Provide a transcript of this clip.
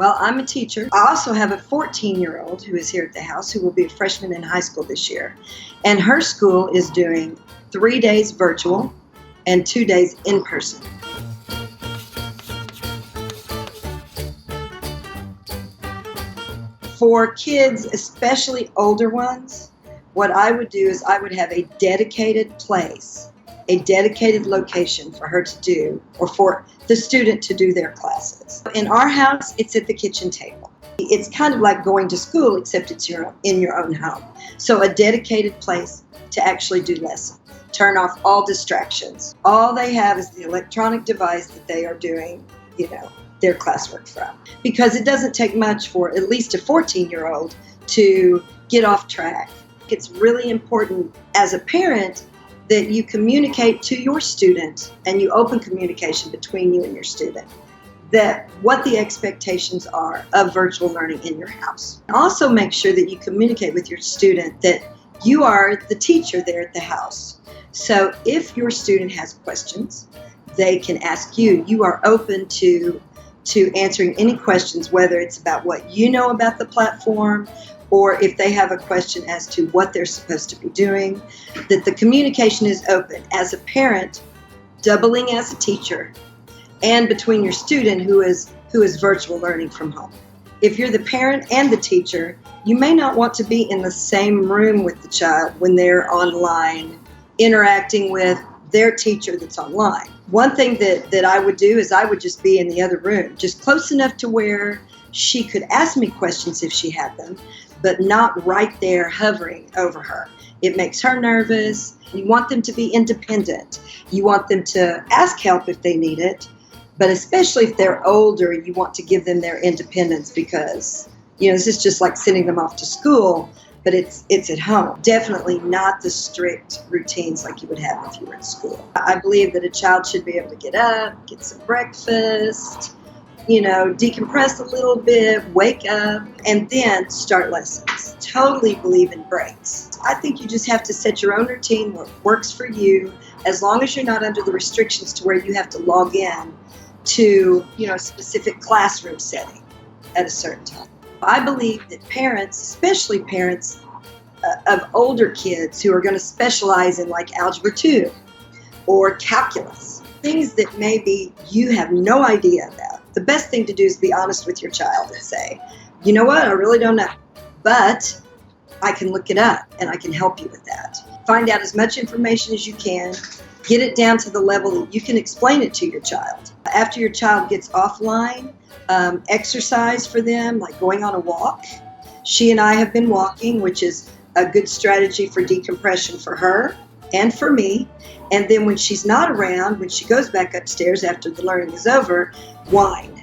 Well, I'm a teacher. I also have a 14-year-old who is here at the house who will be a freshman in high school this year. And her school is doing 3 days virtual and 2 days in person. For kids, especially older ones, what I would do is I would have a dedicated place, a dedicated location for her to do, or for the student to do their classes. In our house, it's at the kitchen table. It's kind of like going to school, except it's in your own home. So a dedicated place to actually do lessons. Turn off all distractions. All they have is the electronic device that they are doing, their classwork from. Because it doesn't take much for at least a 14-year-old to get off track. It's really important as a parent that you communicate to your student and you open communication between you and your student that what the expectations are of virtual learning in your house. Also make sure that you communicate with your student that you are the teacher there at the house. So if your student has questions, they can ask you. You are open to answering any questions, whether it's about what you know about the platform or if they have a question as to what they're supposed to be doing, that the communication is open. As a parent, doubling as a teacher, and between your student who is virtual learning from home. If you're the parent and the teacher, you may not want to be in the same room with the child when they're online, interacting with their teacher that's online. One thing that I would do is I would just be in the other room, just close enough to where she could ask me questions if she had them, but not right there hovering over her. It makes her nervous. You want them to be independent. You want them to ask help if they need it, but especially if they're older, you want to give them their independence because, this is just like sending them off to school, but it's at home. Definitely not the strict routines like you would have if you were in school. I believe that a child should be able to get up, get some breakfast, decompress a little bit, wake up, and then start lessons. Totally believe in breaks. I think you just have to set your own routine, what works for you, as long as you're not under the restrictions to where you have to log in to, a specific classroom setting at a certain time. I believe that parents, especially parents of older kids who are going to specialize in like Algebra 2 or calculus, things that maybe you have no idea about. The best thing to do is be honest with your child and say, you know what, I really don't know, but I can look it up and I can help you with that. Find out as much information as you can, get it down to the level that you can explain it to your child. After your child gets offline, exercise for them, like going on a walk. She and I have been walking, which is a good strategy for decompression for her and for me. And then when she's not around, when she goes back upstairs after the learning is over, wine.